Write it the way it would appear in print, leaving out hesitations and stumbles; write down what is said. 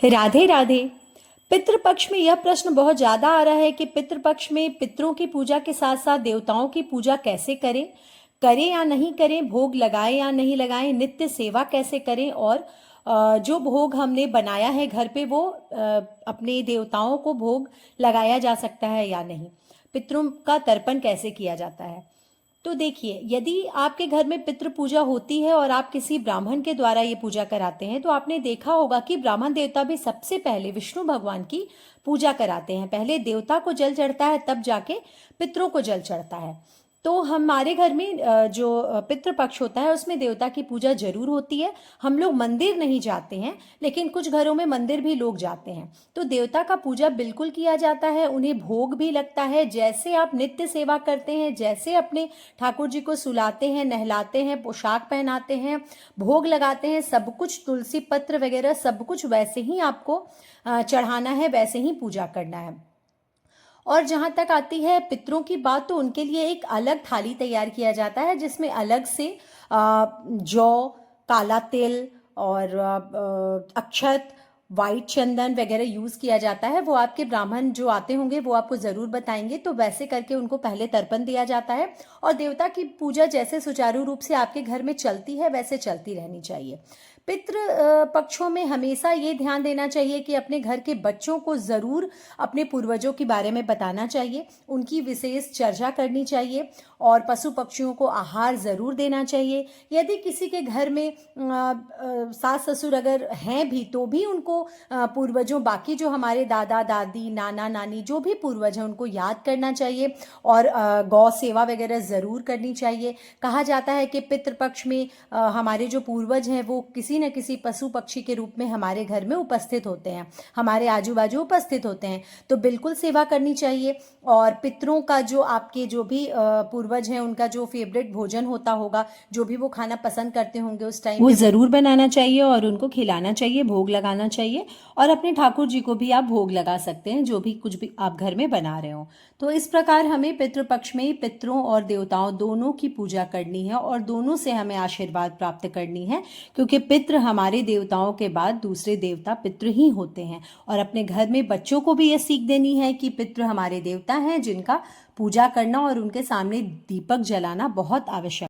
राधे राधे। पितृपक्ष में यह प्रश्न बहुत ज्यादा आ रहा है कि पितृपक्ष में पितरों की पूजा के साथ साथ देवताओं की पूजा कैसे करें, करें या नहीं करें, भोग लगाएं या नहीं लगाएं, नित्य सेवा कैसे करें, और जो भोग हमने बनाया है घर पे वो अपने देवताओं को भोग लगाया जा सकता है या नहीं, पितरों का तर्पण कैसे किया जाता है। तो देखिए, यदि आपके घर में पितृ पूजा होती है और आप किसी ब्राह्मण के द्वारा ये पूजा कराते हैं, तो आपने देखा होगा कि ब्राह्मण देवता भी सबसे पहले विष्णु भगवान की पूजा कराते हैं। पहले देवता को जल चढ़ता है, तब जाके पितरों को जल चढ़ता है। तो हमारे घर में जो पितृपक्ष होता है उसमें देवता की पूजा जरूर होती है। हम लोग मंदिर नहीं जाते हैं, लेकिन कुछ घरों में मंदिर भी लोग जाते हैं। तो देवता का पूजा बिल्कुल किया जाता है, उन्हें भोग भी लगता है। जैसे आप नित्य सेवा करते हैं, जैसे अपने ठाकुर जी को सुलाते हैं, नहलाते हैं, पोशाक पहनाते हैं, भोग लगाते हैं, सब कुछ तुलसी पत्र वगैरह सब कुछ वैसे ही आपको चढ़ाना है, वैसे ही पूजा करना है। और जहाँ तक आती है पितरों की बात, तो उनके लिए एक अलग थाली तैयार किया जाता है जिसमें अलग से जौ, काला तिल और अक्षत, वाइट चंदन वगैरह यूज किया जाता है। वो आपके ब्राह्मण जो आते होंगे वो आपको जरूर बताएंगे। तो वैसे करके उनको पहले तर्पण दिया जाता है। और देवता की पूजा जैसे सुचारू रूप से आपके घर में चलती है वैसे चलती रहनी चाहिए। पितृ पक्षों में हमेशा ये ध्यान देना चाहिए कि अपने घर के बच्चों को जरूर अपने पूर्वजों के बारे में बताना चाहिए, उनकी विशेष चर्चा करनी चाहिए, और पशु पक्षियों को आहार जरूर देना चाहिए। यदि किसी के घर में सास ससुर अगर हैं भी, तो भी उनको पूर्वजों, बाकी जो हमारे दादा दादी, नाना नानी, जो भी पूर्वज हैं उनको याद करना चाहिए, और गौ सेवा वगैरह जरूर करनी चाहिए। कहा जाता है कि पितृपक्ष में हमारे जो पूर्वज हैं वो किसी न किसी पशु पक्षी के रूप में हमारे घर में उपस्थित होते हैं, हमारे आजू बाजू उपस्थित होते हैं। तो बिल्कुल सेवा करनी चाहिए। और पितरों का जो आपके जो भी पूर्वज हैं उनका जो फेवरेट भोजन होता होगा, जो भी वो खाना पसंद करते होंगे उस टाइम वो जरूर बनाना चाहिए और उनको खिलाना चाहिए, भोग लगाना चाहिए। और अपने ठाकुर जी को भी आप भोग लगा सकते हैं, जो भी कुछ भी आप घर में बना रहे हो। तो इस प्रकार हमें पितृपक्ष में पितरों और देवताओं दोनों की पूजा करनी है और दोनों से हमें आशीर्वाद प्राप्त करनी है, क्योंकि पितृ हमारे देवताओं के बाद दूसरे देवता पितृ ही होते हैं। और अपने घर में बच्चों को भी यह सीख देनी है कि पितृ हमारे देवता हैं जिनका पूजा करना और उनके सामने दीपक जलाना बहुत आवश्यक